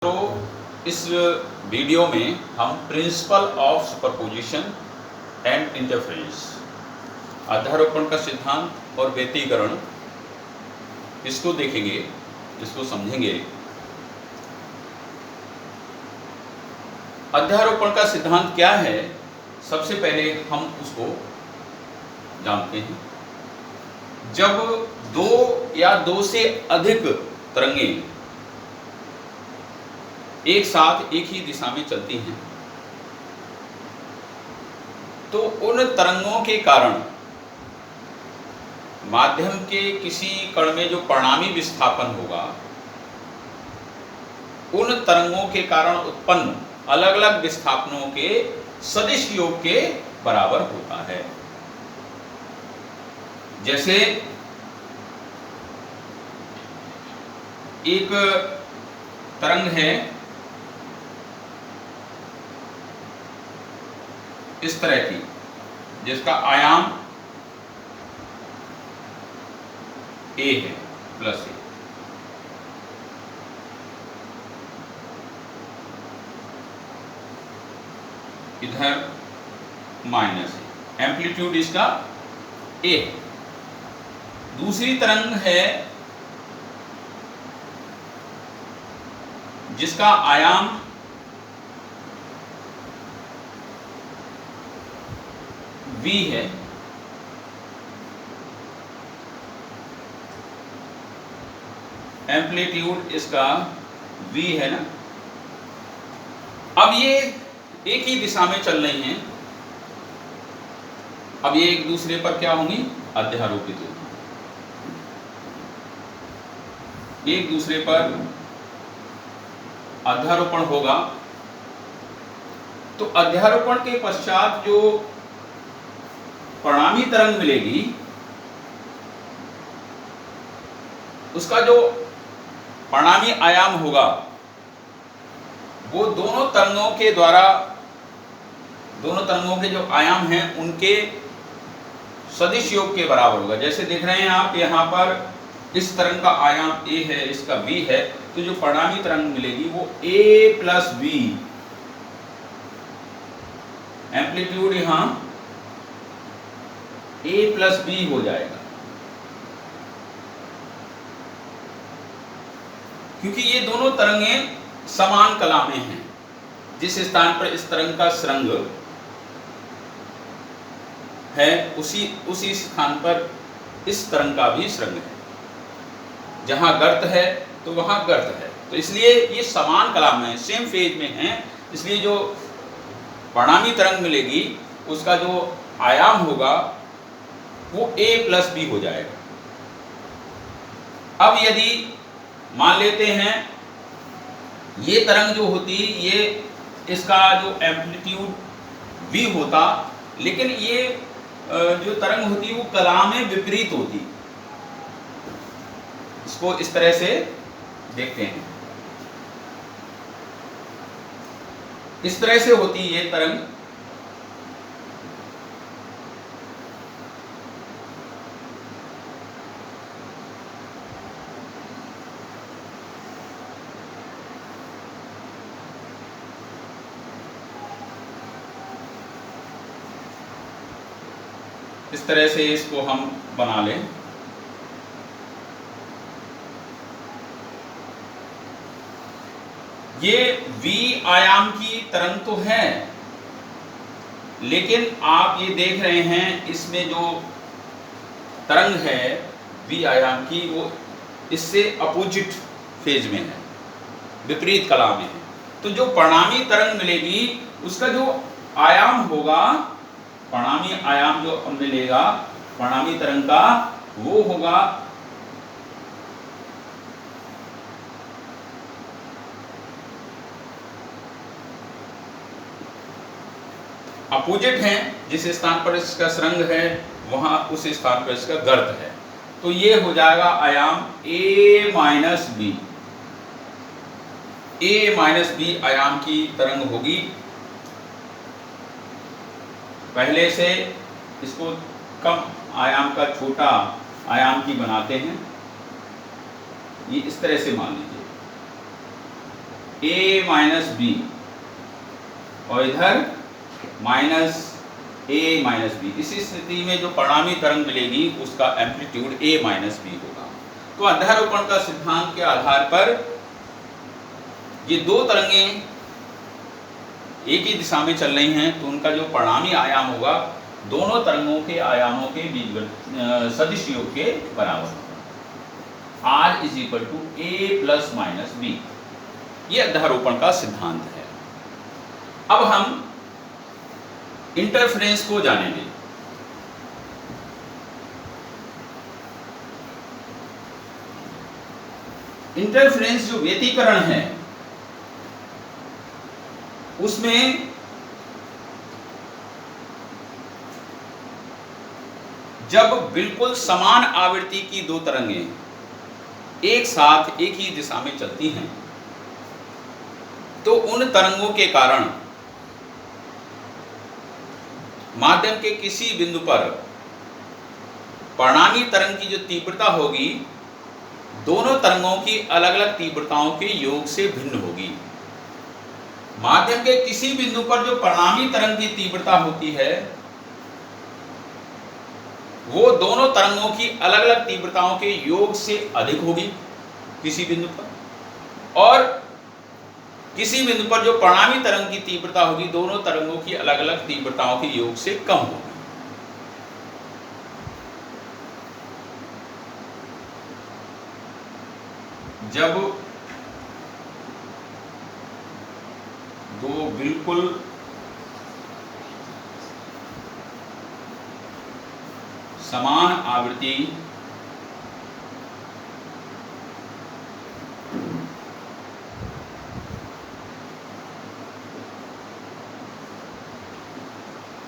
तो इस वीडियो में हम principle of superposition and interference, अध्यारोपण का सिद्धांत और व्यतिकरण, इसको देखेंगे, इसको समझेंगे। अध्यारोपण का सिद्धांत क्या है, सबसे पहले हम उसको जानते हैं। जब दो या दो से अधिक तरंगें एक साथ एक ही दिशा में चलती हैं, तो उन तरंगों के कारण माध्यम के किसी कण में जो परिणामी विस्थापन होगा, उन तरंगों के कारण उत्पन्न अलग अलग विस्थापनों के सदिश योग के बराबर होता है। जैसे एक तरंग है इस तरह की, जिसका आयाम a है प्लस a, इधर माइनस a, एम्पलीट्यूड इसका a है। दूसरी तरंग है जिसका आयाम v है, एम्पलीट्यूड इसका v है ना। अब ये एक ही दिशा में चल रही हैं, अब ये एक दूसरे पर क्या होंगी, अध्यारोपित होगी, एक दूसरे पर अध्यारोपण होगा। तो अध्यारोपण के पश्चात जो परिणामी तरंग मिलेगी, उसका जो परिणामी आयाम होगा वो दोनों तरंगों के द्वारा, दोनों तरंगों के जो आयाम हैं उनके सदिश योग के बराबर होगा। जैसे देख रहे हैं आप, यहाँ पर इस तरंग का आयाम a है, इसका v है, तो जो परिणामी तरंग मिलेगी वो a प्लस v, एम्पलीट्यूड यहाँ a प्लस b हो जाएगा, क्योंकि ये दोनों तरंगें समान कला में हैं। जिस स्थान पर इस तरंग का श्रृंग है, उसी स्थान पर इस तरंग का भी श्रृंग है। जहां गर्त है तो वहां गर्त है, तो इसलिए ये समान कला में, सेम फेज में हैं। इसलिए जो परिणामी तरंग मिलेगी उसका जो आयाम होगा वो a प्लस b हो जाएगा। अब यदि मान लेते हैं ये तरंग जो होती, ये इसका जो एम्पलीट्यूड v होता, लेकिन ये जो तरंग होती वो कला में विपरीत होती। इसको इस तरह से देखते हैं, इस तरह से होती ये तरंग। इस तरह से इसको हम बना लें। ये v आयाम की तरंग तो है, लेकिन आप ये देख रहे हैं इसमें जो तरंग है v आयाम की, वो इससे अपोजिट फेज में है, विपरीत कला में है। तो जो परिणामी तरंग मिलेगी उसका जो आयाम होगा, परिणामी आयाम जो मिलेगा परिणामी तरंग का, वो होगा अपोजिट है। जिस स्थान पर इसका श्रृंग है वहां उस स्थान पर इसका गर्त है, तो ये हो जाएगा आयाम a minus b, a minus b आयाम की तरंग होगी। पहले से इसको कम आयाम का छोटा आयाम की बनाते हैं, ये इस तरह से मान लीजिए। a माइनस बी और इधर माइनस a माइनस बी। इसी स्थिति में जो परिणामी तरंग मिलेगी उसका एम्पलीट्यूड a माइनस बी होगा। तो अध्यारोपण का सिद्धांत के आधार पर ये दो तरंगें एक ही दिशा में चल रही हैं, तो उनका जो परिणामी आयाम होगा दोनों तरंगों के आयामों के बीच सदिश योग के बराबर होगा। r is equal to a plus minus B. ये अध्यारोपण का सिद्धांत है। अब हम इंटरफेरेंस को जानेंगे। इंटरफेरेंस जो व्यतिकरण है उसमें जब बिल्कुल समान आवृत्ति की दो तरंगें एक साथ एक ही दिशा में चलती हैं तो उन तरंगों के कारण माध्यम के किसी बिंदु पर परिणामी तरंग की जो तीव्रता होगी दोनों तरंगों की अलग अलग तीव्रताओं के योग से भिन्न होगी। माध्यम के किसी बिंदु पर जो परिणामी तरंग की तीव्रता होती है वो दोनों तरंगों की अलग अलग तीव्रताओं के योग से अधिक होगी किसी बिंदु पर, और किसी बिंदु पर जो परिणामी तरंग की तीव्रता होगी दोनों तरंगों की अलग अलग तीव्रताओं के योग से कम होगी। जब दो बिल्कुल समान आवृत्ति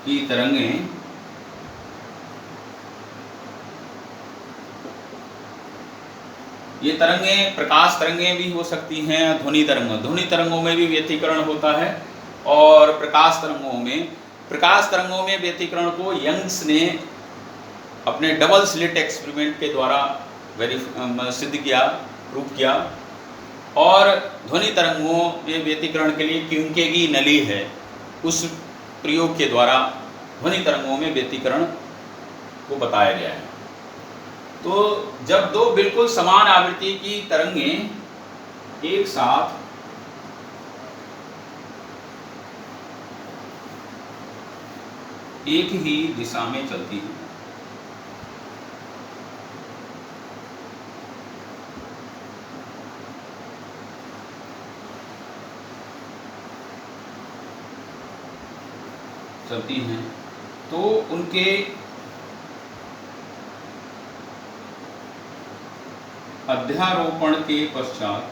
की तरंगें ये तरंगें प्रकाश तरंगें भी हो सकती हैं, ध्वनि तरंगों में भी व्यतिकरण होता है। और प्रकाश तरंगों में व्यतिकरण को यंग्स ने अपने डबल स्लिट एक्सपेरिमेंट के द्वारा सिद्ध किया, प्रूव किया। और ध्वनि तरंगों में व्यतिकरण के लिए क्यूंके की नली है, उस प्रयोग के द्वारा ध्वनि तरंगों में व्यतिकरण को बताया गया है। तो जब दो बिल्कुल समान आवृत्ति की तरंगें एक साथ एक ही दिशा में चलती हैं तो उनके अध्यारोपण के पश्चात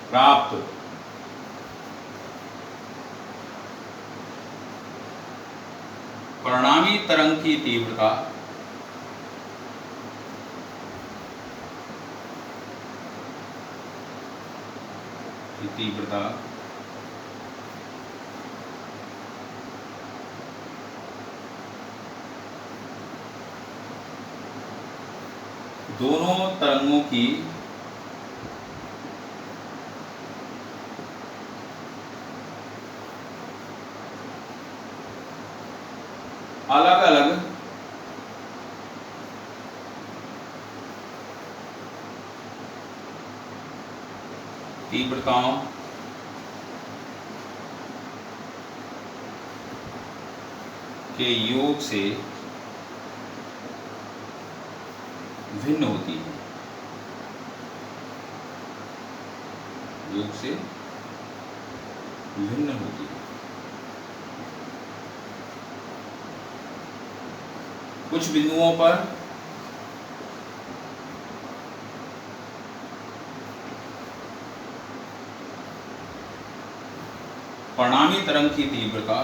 प्राप्त परिणामी तरंग की तीव्रता दोनों तरंगों की अलग अलग तीव्रताओं के योग से भिन्न होती है, कुछ बिंदुओं पर परिणामी तरंग की तीव्रता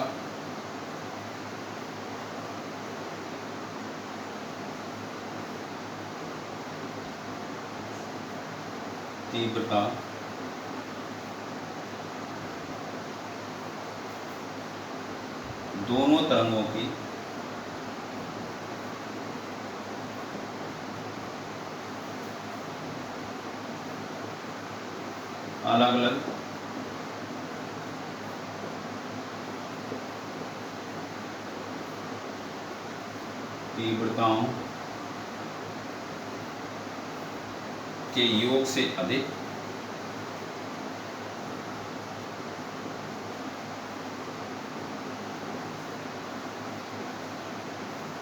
दोनों तरंगों की अलग अलग तीव्रताओं के योग से अधिक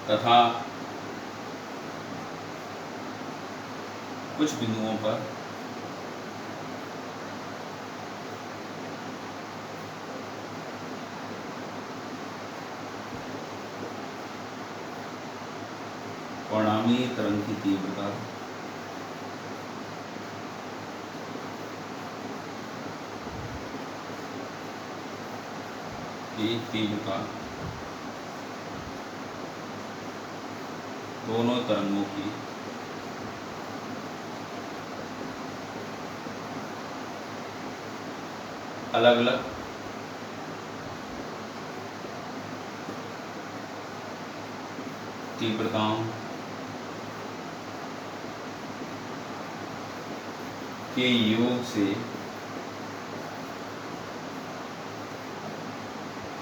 तथा कुछ बिंदुओं पर परिणामी तरंग की तीव्रता दोनों तरंगों की अलग अलग तीव्रताओं के योग से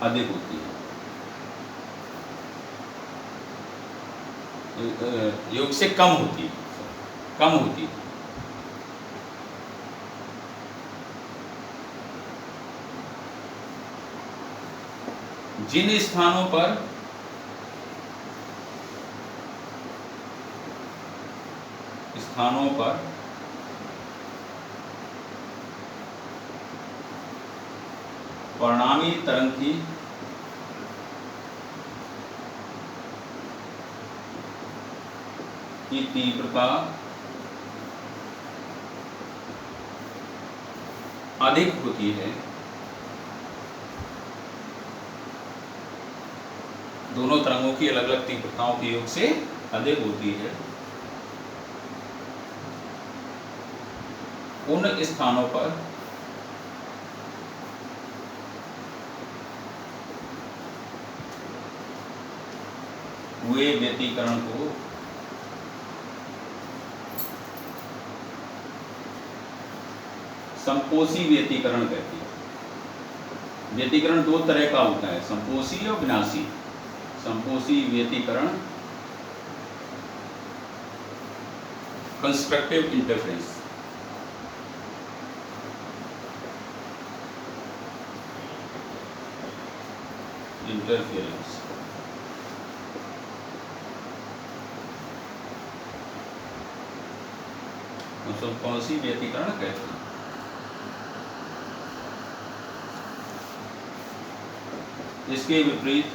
अधिक होती है, योग से कम होती है, कम होती है। जिन स्थानों पर परिणामी तरंग की तीव्रता अधिक होती है, दोनों तरंगों की अलग अलग तीव्रताओं के योग से अधिक होती है, उन स्थानों पर हुए व्यतिकरण को संपोषी व्यतिकरण कहते हैं। व्यतिकरण दो तरह का होता है, संपोषी और विनाशी। संपोषी व्यतिकरण कंस्ट्रक्टिव इंटरफेरेंस, संपोषी व्यतिकरण कहते हैं। इसके विपरीत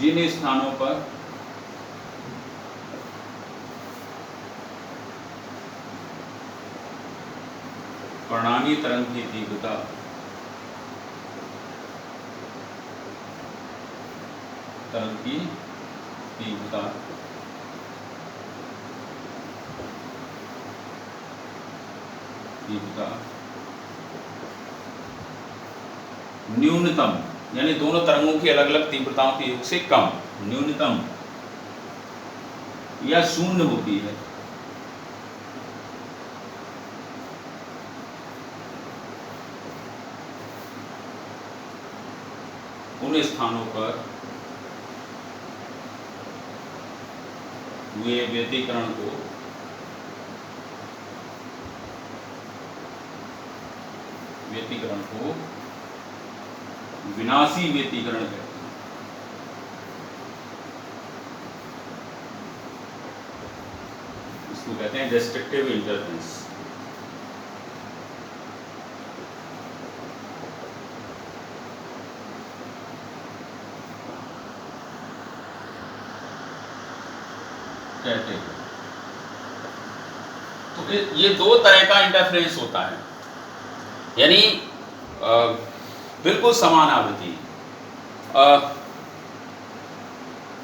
जिन स्थानों पर परिणामी तरंग की तीव्रता न्यूनतम, यानी दोनों तरंगों की अलग अलग तीव्रताओं के योग से कम, न्यूनतम या शून्य होती है, उन स्थानों पर हुए व्यतिकरण को विनाशी व्यतिकरण कहते हैं। इसको कहते हैं डिस्ट्रक्टिव इंटरफेरेंस। कहते हैं तो ये दो तरह का इंटरफेरेंस होता है, यानी बिल्कुल समान आवृत्ति।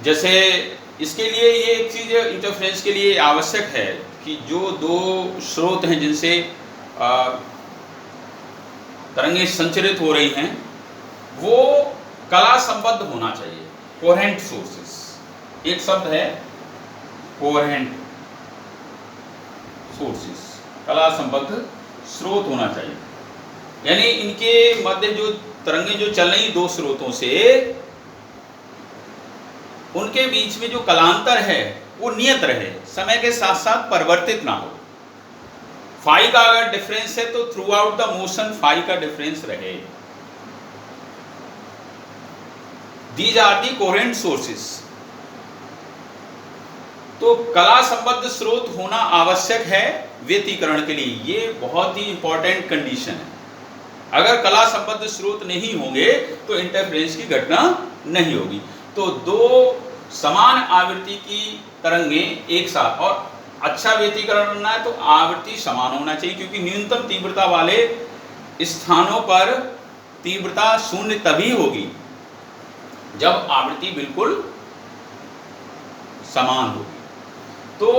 जैसे इसके लिए ये एक चीज इंटरफेरेंस के लिए आवश्यक है कि जो दो स्रोत हैं जिनसे तरंगें संचरित हो रही हैं वो कला संबद्ध होना चाहिए, कोहेरेंट सोर्सेस। एक शब्द है कोहेरेंट, सोर्सेस, कला संबद्ध स्रोत होना चाहिए। यानी इनके मध्य जो तरंगें जो चल रही दो स्रोतों से, उनके बीच में जो कलांतर है वो नियत रहे, समय के साथ साथ परिवर्तित ना हो। फाई का अगर डिफरेंस है तो throughout the motion phi का डिफरेंस रहे। These are the coherent sources. तो कला संबद्ध स्रोत होना आवश्यक है व्यतिकरण के लिए, ये बहुत ही इंपॉर्टेंट कंडीशन है। अगर कला संबद्ध स्रोत नहीं होंगे तो इंटरफेरेंस की घटना नहीं होगी। तो दो समान आवृत्ति की तरंगें एक साथ, और अच्छा व्यतिकरण करना है तो आवृत्ति समान होना चाहिए, क्योंकि न्यूनतम तीव्रता वाले स्थानों पर तीव्रता शून्य तभी होगी जब आवृत्ति बिल्कुल समान होगी। तो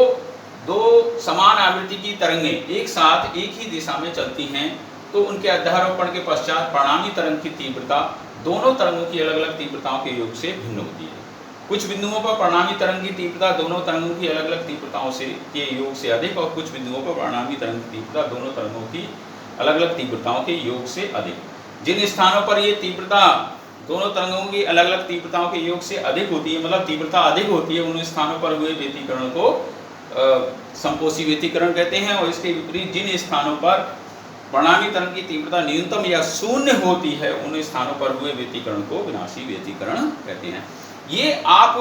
दो समान आवृत्ति की तरंगें एक साथ एक ही दिशा में चलती हैं तो उनके अध्यारोपण के पश्चात परिणामी तरंग की तीव्रता दोनों तरंगों की अलग अलग तीव्रताओं के योग से भिन्न होती है। कुछ बिंदुओं पर परिणामी तरंग की तीव्रता दोनों तरंगों की अलग अलग तीव्रताओं से के योग से अधिक, और कुछ बिंदुओं पर परिणामी तरंग की तीव्रता दोनों तरंगों की अलग अलग तीव्रताओं के योग से अधिक। जिन स्थानों पर ये तीव्रता दोनों तरंगों की अलग अलग तीव्रताओं के योग से अधिक होती है, मतलब तीव्रता अधिक होती है, उन स्थानों पर हुए व्यतिकरण को संपोषी व्यतिकरण कहते हैं। और इसके विपरीत जिन स्थानों पर परिणामी तरंग की तीव्रता न्यूनतम या शून्य होती है, उन स्थानों पर हुए व्यतिकरण को विनाशी व्यतिकरण कहते हैं। ये आप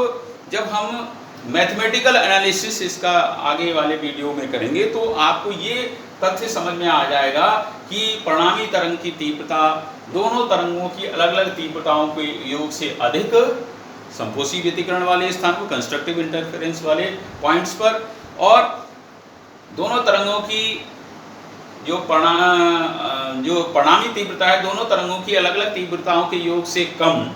जब हम मैथमेटिकल एनालिसिस इसका आगे वाले वीडियो में करेंगे तो आपको ये तथ्य समझ में आ जाएगा कि परिणामी तरंग की तीव्रता दोनों तरंगों की अलग अलग तीव्रताओं के योग से अधिक संपोषी व्यतिकरण वाले स्थान पर, कंस्ट्रक्टिव इंटरफेरेंस वाले पॉइंट्स पर, और दोनों तरंगों की जो परिणामी तीव्रता है दोनों तरंगों की अलग अलग तीव्रताओं के योग से कम,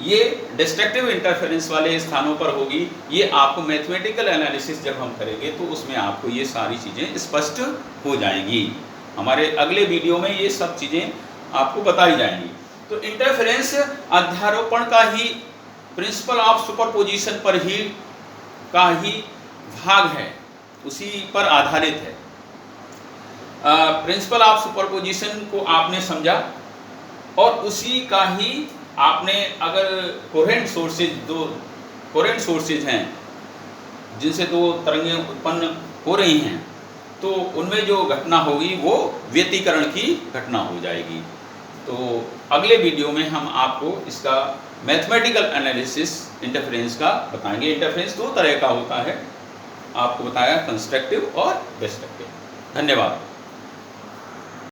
ये डिस्ट्रक्टिव इंटरफेरेंस वाले स्थानों पर होगी। ये आपको मैथमेटिकल एनालिसिस जब हम करेंगे तो उसमें आपको ये सारी चीज़ें स्पष्ट हो जाएंगी। हमारे अगले वीडियो में ये सब चीज़ें आपको बताई जाएंगी। तो इंटरफेरेंस अध्यारोपण का ही प्रिंसिपल ऑफ सुपरपोजिशन पर ही का ही भाग है, उसी पर आधारित है। प्रिंसिपल ऑफ सुपरपोजिशन को आपने समझा और उसी का ही आपने, अगर कोहेरेंट सोर्सेज हैं जिनसे दो तरंगें उत्पन्न हो रही हैं, तो उनमें जो घटना होगी वो व्यतिकरण की घटना हो जाएगी। तो अगले वीडियो में हम आपको इसका मैथमेटिकल एनालिसिस इंटरफेरेंस का बताएंगे। इंटरफेरेंस दो तरह का होता है, आपको बताया कंस्ट्रक्टिव और डिस्ट्रक्टिव। धन्यवाद।